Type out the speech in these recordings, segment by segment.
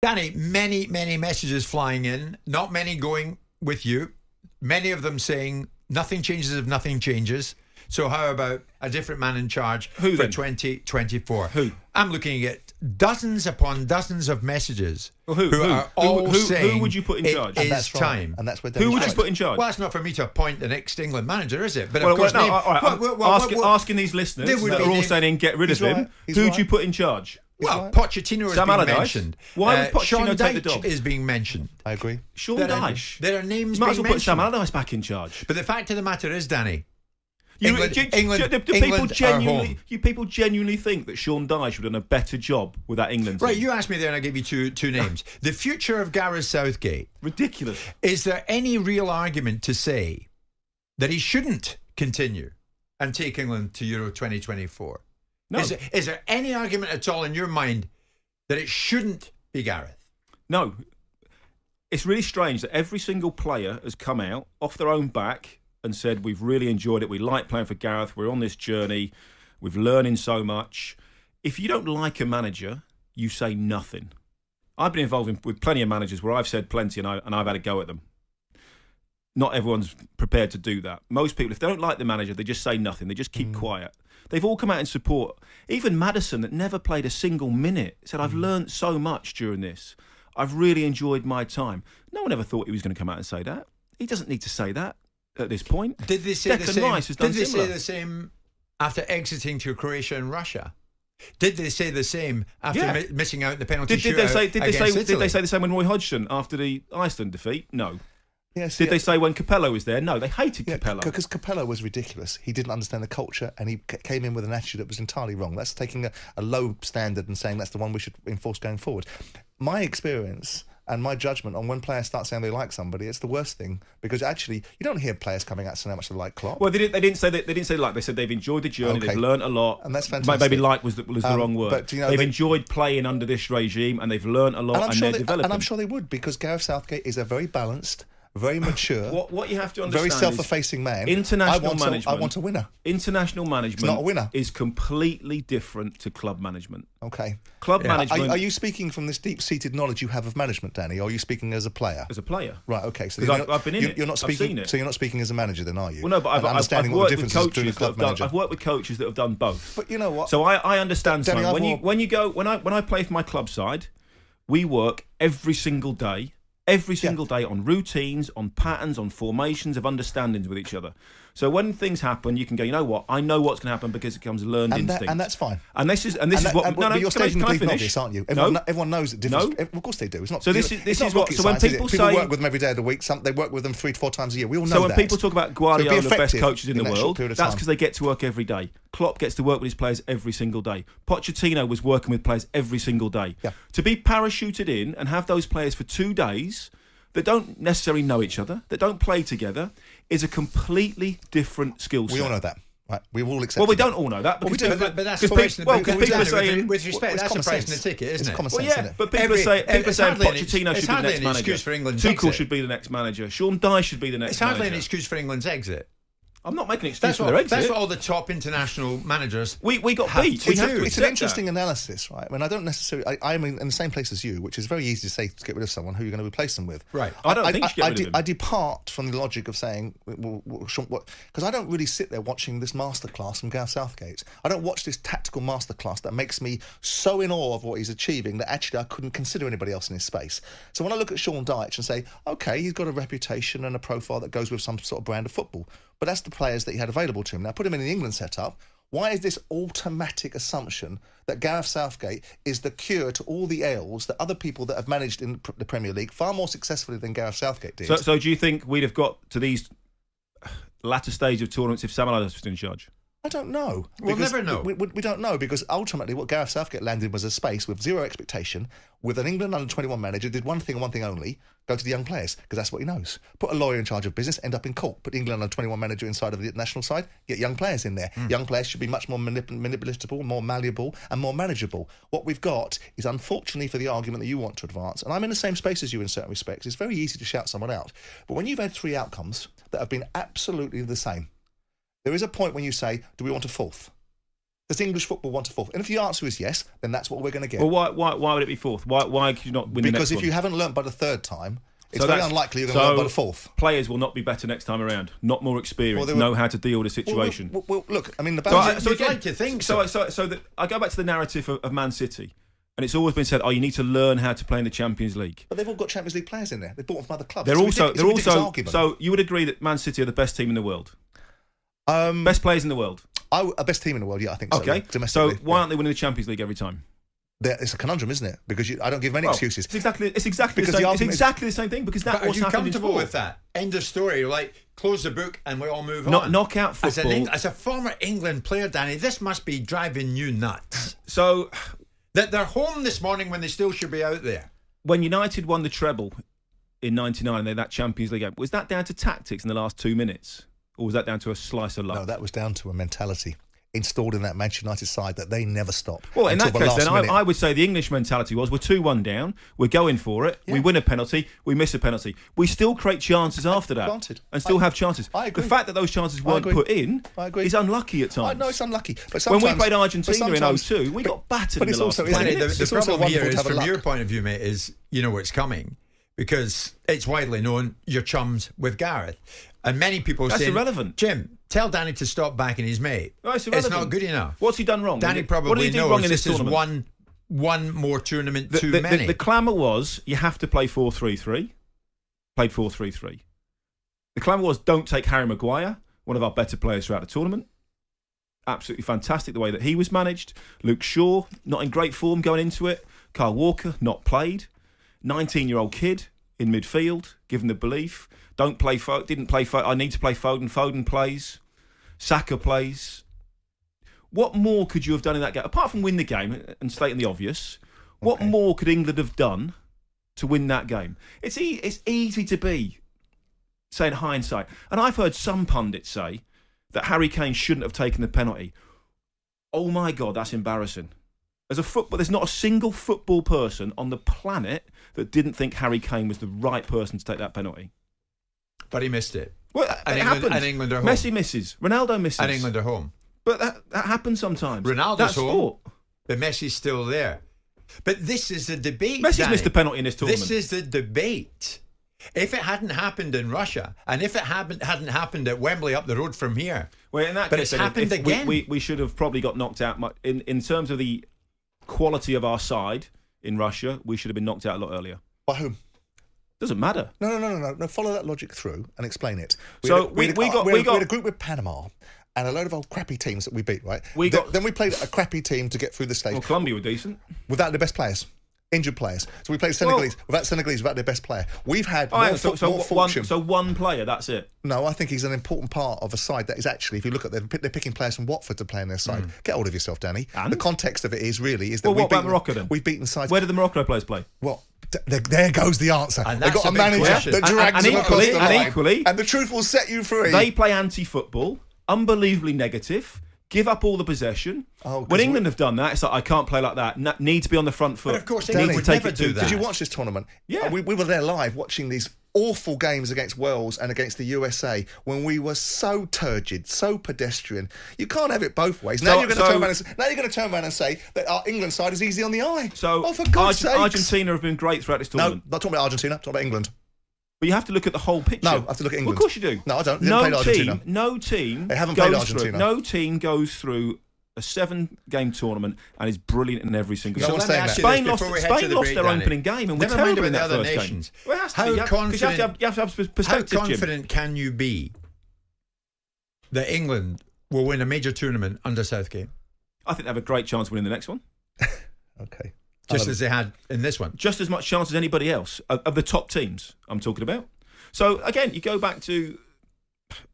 Danny, many messages flying in, not many going with you. Many of them saying nothing changes if nothing changes. So how about a different man in charge for 2024? Who? I'm looking at dozens upon dozens of messages who are all saying who would you put in charge? It is time. And that's where who would you put in charge? Well, it's not for me to appoint the next England manager, is it? But of course, asking these listeners that are all saying get rid of him, who would you put in charge? Well, Pochettino is being mentioned. Why would Pochettino Sean take the Dyche job? is being mentioned. I agree. Sean Dyche. There are names Might being as well mentioned. put Sam Allardyce back in charge. But the fact of the matter is, Danny, People genuinely think that Sean Dyche would have done a better job with that England team. Right, you asked me there and I gave you two names. The future of Gareth Southgate. Ridiculous. Is there any real argument to say that he shouldn't continue and take England to Euro 2024? No. Is there any argument at all in your mind that it shouldn't be Gareth? No. It's really strange that every single player has come out off their own back and said, we've really enjoyed it. We like playing for Gareth. We're on this journey. We're learning so much. If you don't like a manager, you say nothing. I've been involved with plenty of managers where I've said plenty and I've had a go at them. Not everyone's prepared to do that. Most people, if they don't like the manager, they just say nothing. They just keep quiet. They've all come out in support. Even Maddison, that never played a single minute, said, I've learned so much during this. I've really enjoyed my time. No one ever thought he was going to come out and say that. He doesn't need to say that at this point. Did they say the same? Rice has done Did they similar. say the same after exiting to Croatia and Russia? Did they say the same after missing out the penalty shootout against Italy? Did they say the same when Roy Hodgson after the Iceland defeat? No. Yes, Did they say when Capello was there? No, they hated Capello. Because Capello was ridiculous. He didn't understand the culture and he came in with an attitude that was entirely wrong. That's taking a low standard and saying that's the one we should enforce going forward. My experience and my judgment on when players start saying they like somebody, it's the worst thing because actually you don't hear players coming out saying how much they like Klopp. Well, they didn't say like. They said they've enjoyed the journey, they've learned a lot, and that's fantastic. Maybe like was the wrong word. But, you know, they've enjoyed playing under this regime and they've learned a lot and they're developing. And I'm sure they would because Gareth Southgate is a very balanced, very mature, what you have to understand, very self-effacing man. International management. I want a winner. International management, it's not a winner, is completely different to club management. Okay. Club management. Are you speaking from this deep-seated knowledge you have of management, Danny, or are you speaking as a player? As a player. Right. Okay. So I've been in it. You're not speaking. I've seen it. So you're not speaking as a manager, then, are you? Well, no, but I've worked with coaches I've worked with coaches that have done both. But you know what? So I understand. Danny, when I play for my club side, we work every single day. Every single day on routines, on patterns, on formations of understandings with each other. So when things happen, you can go, you know what? I know what's going to happen because it comes learned instinct. And that's fine. And this is what. But you're stating the bleeding obvious, aren't you? Everyone knows it differs. No, of course they do. It's not. So this is what. So when people work with them every day of the week, they work with them 3 to 4 times a year. We all know that. So when people talk about Guardiola, the best coaches in the world, that's because they get to work every day. Klopp gets to work with his players every single day. Pochettino was working with players every single day. Yeah. To be parachuted in and have those players for 2 days that don't necessarily know each other, that don't play together, is a completely different skill set. We all know that. Right, we all accept. Well, we don't all know that. But that's the price. People are saying, with respect, that's the price in the ticket, isn't it? It's common sense, isn't it? But people are saying Pochettino should be the next manager. Tuchel should be the next manager. Sean Dyche should be the next manager. It's hardly an excuse for England's exit. I'm not making an excuse for their exit. That's what all the top international managers. We got beat. It's an interesting analysis, right? I mean, I don't necessarily. I'm in the same place as you, which is very easy to say to get rid of someone. Who you're going to replace them with? Right. I don't think you should get rid of him. I depart from the logic of saying, because I don't really sit there watching this masterclass from Gareth Southgate. I don't watch this tactical masterclass that makes me so in awe of what he's achieving that actually I couldn't consider anybody else in his space. So when I look at Sean Dyche and say, okay, he's got a reputation and a profile that goes with some sort of brand of football. But that's the players that he had available to him. Now, put him in the England setup. Why is this automatic assumption that Gareth Southgate is the cure to all the ails that other people that have managed in the Premier League far more successfully than Gareth Southgate did? So do you think we'd have got to these latter stage of tournaments if Sam Allardyce was in charge? I don't know. We'll never know. We don't know because ultimately what Gareth Southgate landed was a space with zero expectation, with an England under-21 manager, did one thing and one thing only, go to the young players, because that's what he knows. Put a lawyer in charge of business, end up in court. Put England under-21 manager inside of the national side, get young players in there. Young players should be much more manipulatable, more malleable and more manageable. What we've got is, unfortunately for the argument that you want to advance, and I'm in the same space as you in certain respects, it's very easy to shout someone out. But when you've had 3 outcomes that have been absolutely the same, there is a point when you say, do we want a 4th? Does English football want a fourth? And if the answer is yes, then that's what we're going to get. Well, why would it be fourth? Why could you not win the next one? Because if you haven't learnt by the third time, it's very unlikely you're going to learn by the fourth. Players will not be better next time around. Not more experienced. Know how to deal with the situation. Well, look, I mean, the so you'd like to think so. I go back to the narrative of Man City, and it's always been said, "Oh, you need to learn how to play in the Champions League." But they've all got Champions League players in there. They bought them from other clubs. They're also. So you would agree that Man City are the best team in the world? Best players in the world. Best team in the world, yeah, I think so. Okay, so why aren't they winning the Champions League every time? It's a conundrum, isn't it? Because I don't give them any excuses. It's exactly the same thing. Because that's what's happening in sport. Are you comfortable with that? End of story. Like, close the book and we all move on. Knockout football. As a former England player, Danny, this must be driving you nuts. So that they're home this morning when they still should be out there. When United won the treble in '99, that Champions League game, was that down to tactics in the last 2 minutes? Or was that down to a slice of luck? No, that was down to a mentality installed in that Manchester United side that they never stop. Well, in that case, then I would say the English mentality was we're 2-1 down, we're going for it, we win a penalty, we miss a penalty. We still create chances after that. Granted. And still have chances. I agree. The fact that those chances weren't put in is unlucky at times. I know it's unlucky. But when we played Argentina in 2002, we got battered in the last 10 minutes. The problem here is, from your point of view, mate, is you know what's coming. Because it's widely known you're chums with Gareth. And many people say, irrelevant. Jim, tell Danny to stop backing his mate. No, it's not good enough. What's he done wrong? Danny probably what did he do knows wrong in this this is one more tournament too many. The clamour was you have to play 4-3-3. Played 4-3-3. The clamour was don't take Harry Maguire, one of our better players throughout the tournament. Absolutely fantastic the way that he was managed. Luke Shaw, not in great form going into it. Kyle Walker, not played. 19-year-old kid in midfield, given the belief. Didn't play Foden. I need to play Foden. Foden plays. Saka plays. What more could you have done in that game? Apart from win the game and stating the obvious, what more could England have done to win that game? It's easy to be saying hindsight. And I've heard some pundits say that Harry Kane shouldn't have taken the penalty. Oh my God, that's embarrassing. There's not a single football person on the planet that didn't think Harry Kane was the right person to take that penalty. But he missed it. Well, it happens. And England are home. Messi misses. Ronaldo misses. And England are home. But that happens sometimes. Ronaldo's home. But Messi's still there. But this is the debate, Messi's Danny. missed a penalty in this tournament. This is the debate. If it hadn't happened in Russia, and if it hadn't happened at Wembley up the road from here, well, in that but case, it's happened again. We should have probably got knocked out. In terms of the quality of our side in Russia, we should have been knocked out a lot earlier. By whom? Doesn't matter. No. Follow that logic through and explain it. We had a group with Panama and a load of old crappy teams that we beat, right? Then we played a crappy team to get through the stage. Well, Colombia were decent. Without the best players. Injured players. So we played Senegalese without their best player. We've had more fortune. So one player, that's it? No, I think he's an important part of a side that is actually, if you look at they're picking players from Watford to play on their side. Get hold of yourself, Danny. And? The context of it is that what about Morocco then? We've beaten sides. Where did the Morocco players play? Well, there goes the answer. And they've got a manager that drags them across the line. And the truth will set you free. They play anti-football, unbelievably negative, give up all the possession. When England have done that, it's like, I can't play like that. Need to be on the front foot. But of course, England would never do that. Did you watch this tournament? Yeah. We were there live watching these awful games against Wales and against the USA when we were so turgid, so pedestrian. You can't have it both ways. Now you're going to turn around and say that our England side is easy on the eye. So for God's sakes. Argentina have been great throughout this tournament. No, not talking about Argentina, talking about England. But you have to look at the whole picture. No, I have to look at England. Well, of course you do. No, I don't. They haven't played Argentina. No team. They haven't played Argentina. No team goes through a 7-game tournament and is brilliant in every single game. Spain lost their opening game and we're terrible in that first game. Well, it has to be. You have to have perspective, How confident can you be that England will win a major tournament under Southgate? I think they have a great chance of winning the next one. Okay. Just as they had in this one. Just as much chance as anybody else of the top teams I'm talking about. So, again, you go back to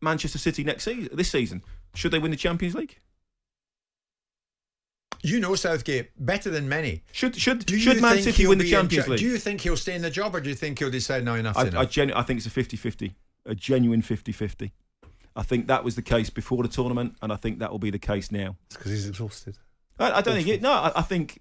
Manchester City this season. Should they win the Champions League? You know Southgate better than many. Should Man City win the Champions League? Do you think he'll stay in the job or do you think he'll decide now enough's enough? I think it's a 50-50. A genuine 50-50. I think that was the case before the tournament and I think that will be the case now. It's because he's exhausted. I don't think it. No, I think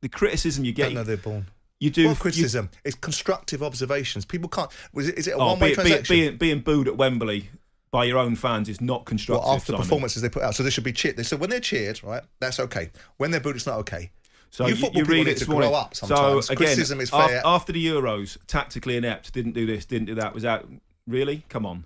the criticism you get. Don't know they're born. You do. Well, criticism. It's constructive observations. People can't. Is it a one-way transaction? Being booed at Wembley by your own fans is not constructive. Well, after the performances they put out, so they should be cheered. So when they're cheered, right, that's okay. When they're booed, it's not okay. So you football people need to grow up sometimes. So again, criticism is fair. After the Euros, tactically inept, didn't do this, didn't do that. Was that really? Come on.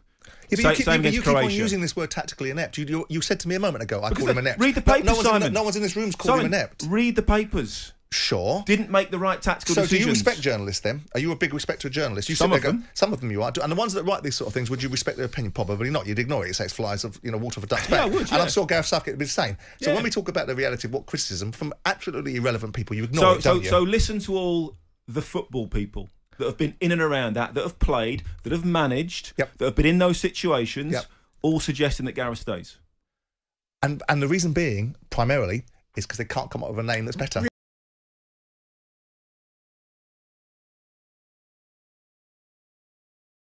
Yeah, but you keep on using this word tactically inept. You said to me a moment ago, I called him inept. Read the papers, Simon. No one's in this room's called him inept. Read the papers. Sure. Didn't make the right tactical decisions. So do you respect journalists then? Are you a big respecter of journalists? Some of them. Some of them you are. And the ones that write these sort of things, would you respect their opinion? Probably not. You'd ignore it. You say it's flies of water for duck's back. Yeah, I would, yeah. And I'm sure Gareth Southgate would be the same. So when we talk about the reality of what criticism from absolutely irrelevant people, you ignore it, don't you? So listen to all the football people that have been in and around that have played, that have managed, that have been in those situations, all suggesting that Gareth stays. And the reason being, primarily, is because they can't come up with a name that's better.